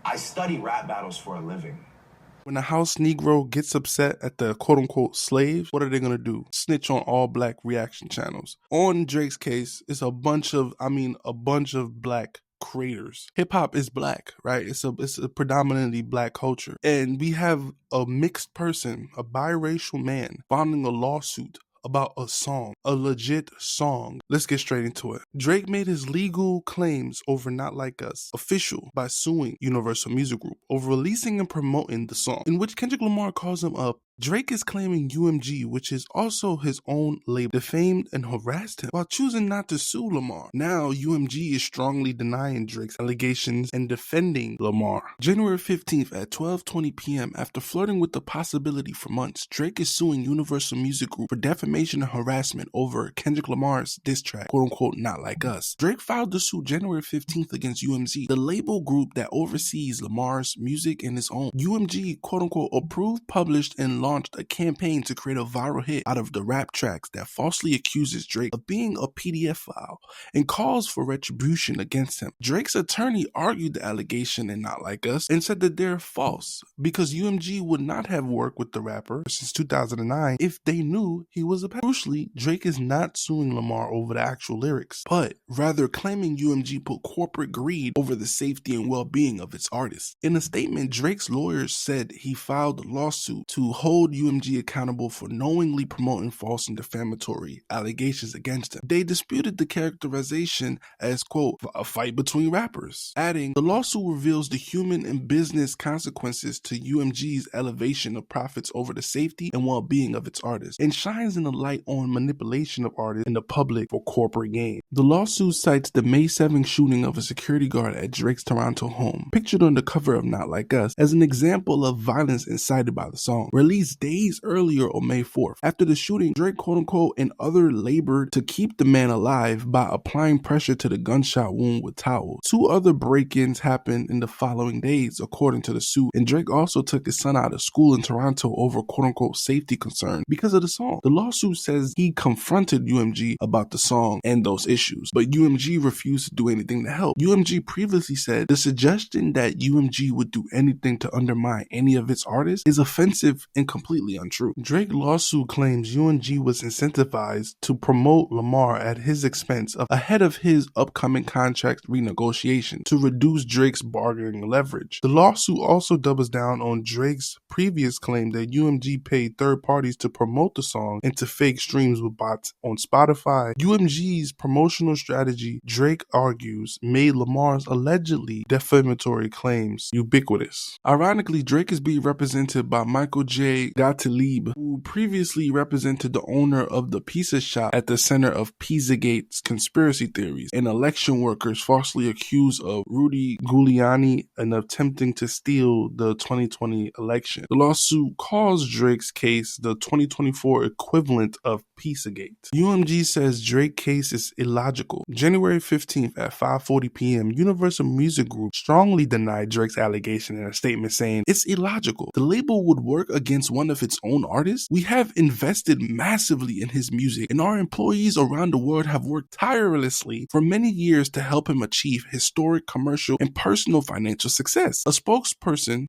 I study rap battles for a living. When a house Negro gets upset at the quote-unquote slaves, what are they gonna do? Snitch on all black reaction channels. On Drake's case, it's a bunch of black creators. Hip hop is black, right? It's a predominantly black culture. And we have a mixed person, a biracial man, filing a lawsuit about a song, a legit song. Let's get straight into it. Drake made his legal claims over Not Like Us official by suing Universal Music Group over releasing and promoting the song, in which Kendrick Lamar calls him up. Drake is claiming UMG, which is also his own label, defamed and harassed him while choosing not to sue Lamar. Now, UMG is strongly denying Drake's allegations and defending Lamar. January 15th at 12:20 p.m., after flirting with the possibility for months, Drake is suing Universal Music Group for defamation and harassment over Kendrick Lamar's diss track, quote-unquote, Not Like Us. Drake filed the suit January 15th against UMG, the label group that oversees Lamar's music and his own. UMG, quote-unquote, approved, published, and launched a campaign to create a viral hit out of the rap tracks that falsely accuses Drake of being a PDF file and calls for retribution against him. Drake's attorney argued the allegation in Not Like Us and said that they're false because UMG would not have worked with the rapper since 2009 if they knew he was a pedophile. Crucially, Drake is not suing Lamar over the actual lyrics, but rather claiming UMG put corporate greed over the safety and well-being of its artists. In a statement, Drake's lawyers said he filed a lawsuit to hold UMG accountable for knowingly promoting false and defamatory allegations against him. They disputed the characterization as, quote, a fight between rappers, adding, the lawsuit reveals the human and business consequences to UMG's elevation of profits over the safety and well-being of its artists, and shines in the light on manipulation of artists in the public for corporate gain. The lawsuit cites the May 7th shooting of a security guard at Drake's Toronto home, pictured on the cover of Not Like Us, as an example of violence incited by the song, released days earlier on May 4th. After the shooting, Drake, quote-unquote, and other labored to keep the man alive by applying pressure to the gunshot wound with towels. 2 other break-ins happened in the following days, according to the suit, and Drake also took his son out of school in Toronto over, quote-unquote, safety concerns because of the song. The lawsuit says he confronted UMG about the song and those issues, but UMG refused to do anything to help. UMG previously said the suggestion that UMG would do anything to undermine any of its artists is offensive and completely untrue. Drake's lawsuit claims UMG was incentivized to promote Lamar at his expense ahead of his upcoming contract renegotiation to reduce Drake's bargaining leverage. The lawsuit also doubles down on Drake's previous claim that UMG paid third parties to promote the song and to fake streams with bots on Spotify. UMG's promotional strategy, Drake argues, made Lamar's allegedly defamatory claims ubiquitous. Ironically, Drake is being represented by Michael J. Gottlieb, who previously represented the owner of the pizza shop at the center of Pizzagate's conspiracy theories, and election workers falsely accused of Rudy Giuliani and attempting to steal the 2020 election. The lawsuit calls Drake's case the 2024 equivalent of Pizzagate. UMG says Drake's case is illogical. January 15th at 5:40 p.m., Universal Music Group strongly denied Drake's allegation in a statement saying it's illogical. The label would work against one of its own artists. We have invested massively in his music, and our employees around the world have worked tirelessly for many years to help him achieve historic commercial and personal financial success. A spokesperson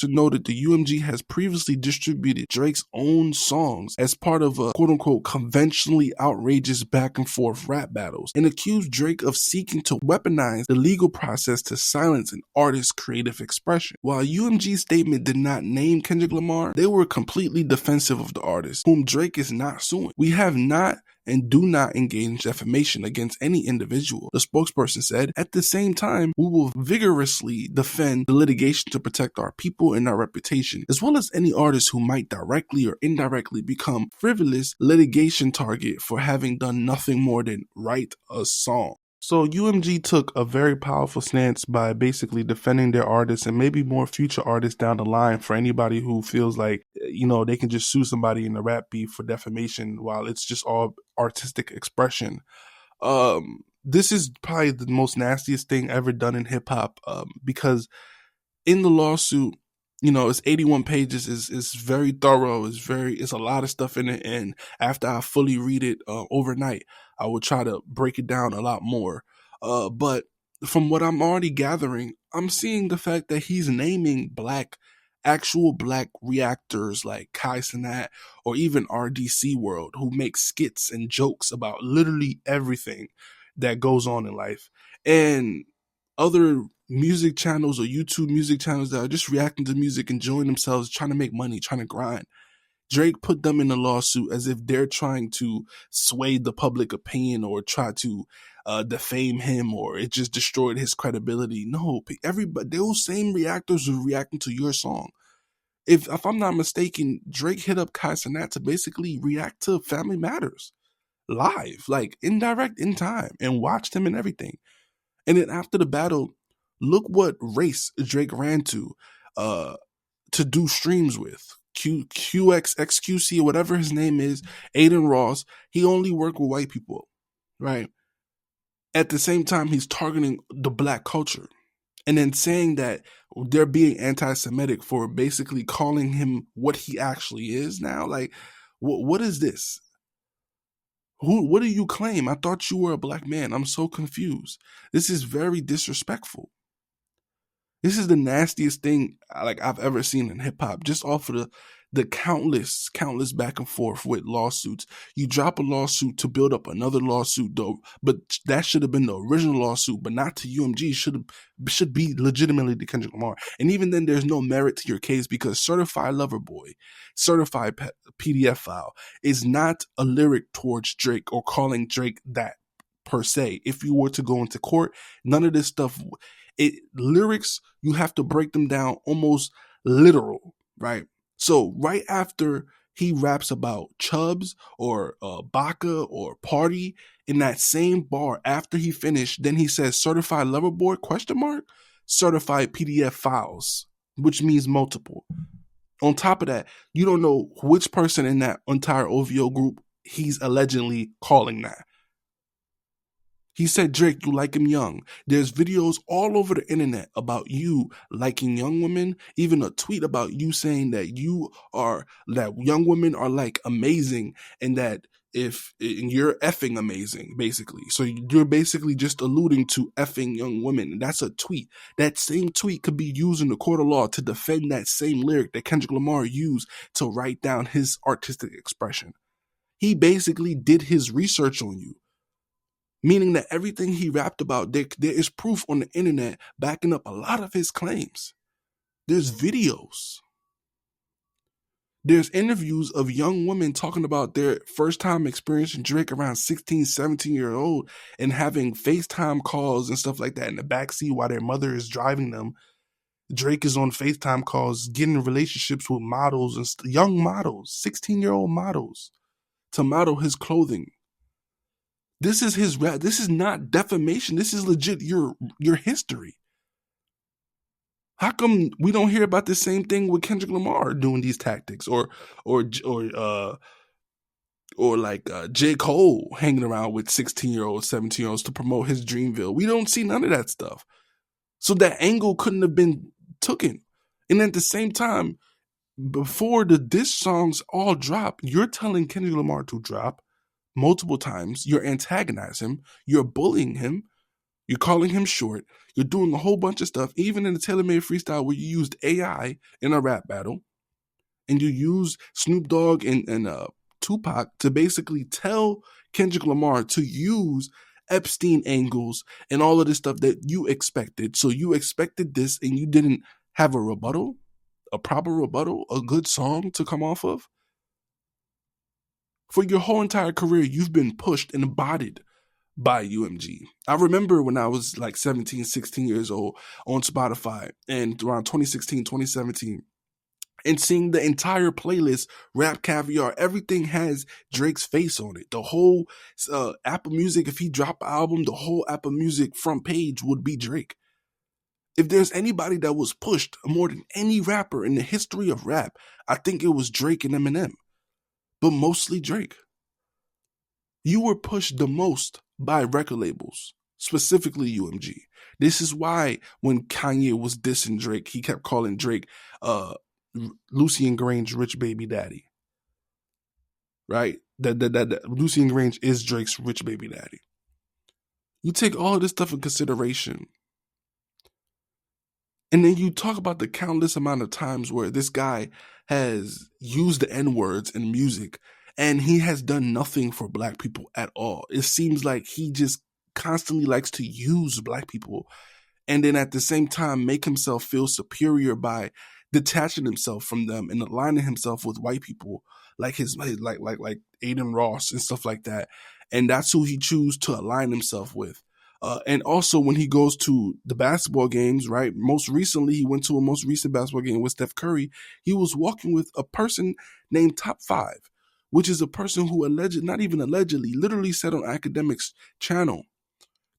noted the UMG has previously distributed Drake's own songs as part of a quote-unquote conventionally outrageous back and forth rap battles, and accused Drake of seeking to weaponize the legal process to silence an artist's creative expression. While UMG's statement did not name Kendrick Lamar, they were completely defensive of the artist, whom Drake is not suing. We have not and do not engage in defamation against any individual, the spokesperson said. At the same time, we will vigorously defend the litigation to protect our people and our reputation, as well as any artist who might directly or indirectly become frivolous litigation target for having done nothing more than write a song. So UMG took a very powerful stance by basically defending their artists and maybe more future artists down the line for anybody who feels like, they can just sue somebody in a rap beef for defamation while it's just all artistic expression. This is probably the most nastiest thing ever done in hip hop, because in the lawsuit, it's 81 pages. It's very thorough. It's a lot of stuff in it. And after I fully read it overnight, I will try to break it down a lot more. But from what I'm already gathering, I'm seeing the fact that he's naming actual black reactors like Kai Cenat or even RDC World, who make skits and jokes about literally everything that goes on in life. And other music channels or YouTube music channels that are just reacting to music, enjoying themselves, trying to make money, trying to grind. Drake put them in a lawsuit as if they're trying to sway the public opinion or try to defame him, or it just destroyed his credibility. No, everybody, those same reactors were reacting to your song. If I'm not mistaken, Drake hit up Kai Cenat to basically react to Family Matters live, like indirect in time, and watched him and everything. And then after the battle, look what race Drake ran to do streams with. QXXQC, or whatever his name is, Aiden Ross. He only worked with white people, right? At the same time, he's targeting the black culture. And then saying that they're being anti-Semitic for basically calling him what he actually is now. Like, what is this? What do you claim? I thought you were a black man. I'm so confused. This is very disrespectful. This is the nastiest thing like I've ever seen in hip hop. Just off of the countless back and forth with lawsuits. You drop a lawsuit to build up another lawsuit, though, but that should have been the original lawsuit, but not to UMG. Should be legitimately to Kendrick Lamar. And even then, there's no merit to your case because Certified Lover Boy, Certified PDF File is not a lyric towards Drake or calling Drake that per se. If you were to go into court, none of this stuff. Lyrics, you have to break them down almost literal, right? So right after he raps about Chubbs or Baca or Party, in that same bar after he finished, then he says Certified Lover Boy, ? Certified PDF Files, which means multiple. On top of that, you don't know which person in that entire OVO group he's allegedly calling that. He said, Drake, you like him young. There's videos all over the internet about you liking young women, even a tweet about you saying that that young women are like amazing and that and you're effing amazing, basically. So you're basically just alluding to effing young women. And that's a tweet. That same tweet could be used in the court of law to defend that same lyric that Kendrick Lamar used to write down his artistic expression. He basically did his research on you. Meaning that everything he rapped about, there is proof on the internet backing up a lot of his claims. There's videos. There's interviews of young women talking about their first time experiencing Drake around 16, 17-year-old and having FaceTime calls and stuff like that in the backseat while their mother is driving them. Drake is on FaceTime calls, getting relationships with models and young models, 16-year-old models, to model his clothing. This is his rap. This is not defamation. This is legit your history. How come we don't hear about the same thing with Kendrick Lamar doing these tactics, or like J. Cole hanging around with 16-year-olds, 17-year-olds to promote his Dreamville? We don't see none of that stuff. So that angle couldn't have been taken. And at the same time, before the diss songs all drop, you're telling Kendrick Lamar to drop multiple times. You're antagonizing him. You're bullying him. You're calling him short. You're doing a whole bunch of stuff, even in the tailor-made freestyle where you used AI in a rap battle, and you use Snoop Dogg and Tupac to basically tell Kendrick Lamar to use Epstein angles and all of this stuff that you expected. So you expected this and you didn't have a rebuttal, a proper rebuttal, a good song to come off of. For your whole entire career, you've been pushed and bodied by UMG. I remember when I was like 17, 16 years old on Spotify and around 2016, 2017, and seeing the entire playlist, Rap Caviar, everything has Drake's face on it. The whole Apple Music, if he dropped an album, the whole Apple Music front page would be Drake. If there's anybody that was pushed more than any rapper in the history of rap, I think it was Drake and Eminem. But mostly Drake. You were pushed the most by record labels, specifically UMG. This is why when Kanye was dissing Drake, he kept calling Drake Lucian Grange rich baby daddy. Right? That Lucian Grange is Drake's rich baby daddy. You take all of this stuff in consideration. And then you talk about the countless amount of times where this guy has used the N-words in music and he has done nothing for black people at all. It seems like he just constantly likes to use black people and then at the same time make himself feel superior by detaching himself from them and aligning himself with white people like like Aiden Ross and stuff like that. And that's who he chooses to align himself with. And also when he goes to the basketball games, right? Most recently, he went to a most recent basketball game with Steph Curry. He was walking with a person named Top 5, which is a person who not even allegedly, literally said on Academics channel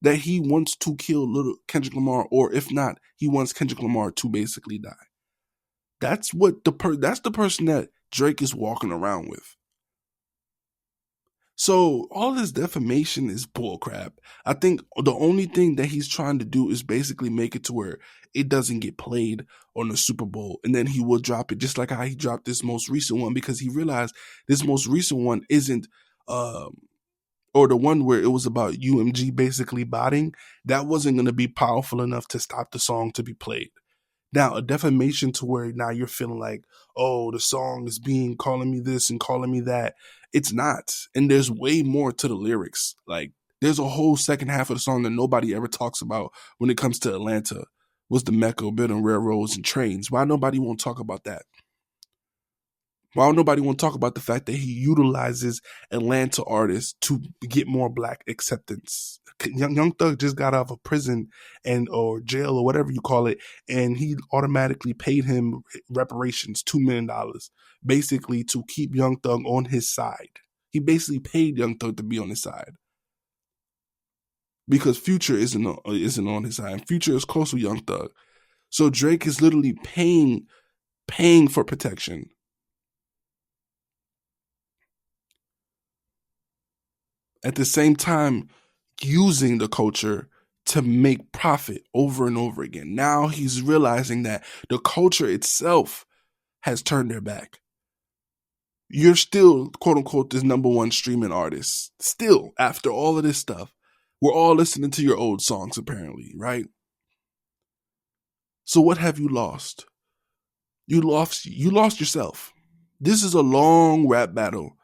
that he wants to kill little Kendrick Lamar, or if not, he wants Kendrick Lamar to basically die. That's what that's the person that Drake is walking around with. So all this defamation is bullcrap. I think the only thing that he's trying to do is basically make it to where it doesn't get played on the Super Bowl, and then he will drop it, just like how he dropped this most recent one, because he realized this most recent one isn't, or the one where it was about UMG basically botting, that wasn't going to be powerful enough to stop the song to be played. Now, a defamation to where now you're feeling like, oh, the song is being calling me this and calling me that. It's not. And there's way more to the lyrics. Like, there's a whole second half of the song that nobody ever talks about when it comes to Atlanta. Was the Mecca of building railroads and trains. Why nobody won't talk about that? Why nobody won't talk about the fact that he utilizes Atlanta artists to get more black acceptance? Young Thug just got out of prison or jail or whatever you call it, and he automatically paid him reparations, $2 million, basically to keep Young Thug on his side. He basically paid Young Thug to be on his side because Future isn't on his side. Future is close to Young Thug, so Drake is literally paying for protection. At the same time, using the culture to make profit over and over again. Now he's realizing that the culture itself has turned their back. You're still, quote unquote, this number one streaming artist. Still, after all of this stuff, we're all listening to your old songs, apparently, right? So what have you lost? You lost yourself. This is a long rap battle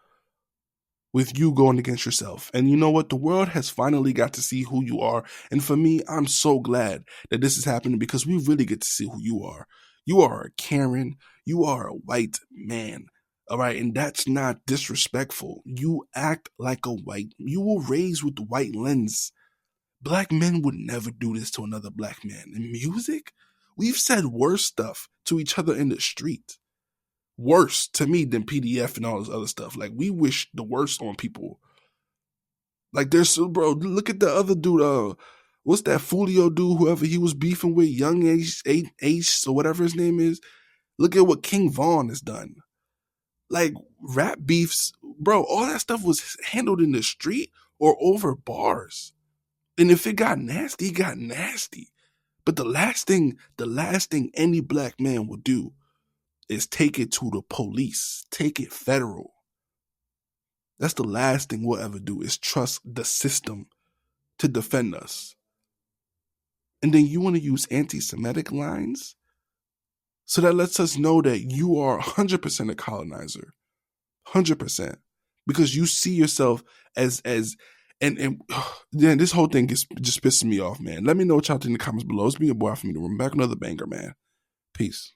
with you going against yourself. And you know what? The world has finally got to see who you are. And for me, I'm so glad that this is happening because we really get to see who you are. You are a Karen. You are a white man. All right. And that's not disrespectful. You act like a white. You were raised with the white lens. Black men would never do this to another black man. In music, we've said worse stuff to each other in the street. Worse to me than PDF and all this other stuff. Like, we wish the worst on people. Like, there's, bro, look at the other dude, what's that Fulio dude, whoever he was beefing with, Young Ace or whatever his name is. Look at what King Von has done. Like, rap beefs, bro, all that stuff was handled in the street or over bars. And if it got nasty, it got nasty. But the last thing any black man would do is take it to the police, take it federal. That's the last thing we'll ever do, is trust the system to defend us. And then you want to use anti-Semitic lines? So that lets us know that you are 100% a colonizer. 100%. Because you see yourself and then this whole thing just pisses me off, man. Let me know what y'all think in the comments below. It's been your boy from the room. Back another banger, man. Peace.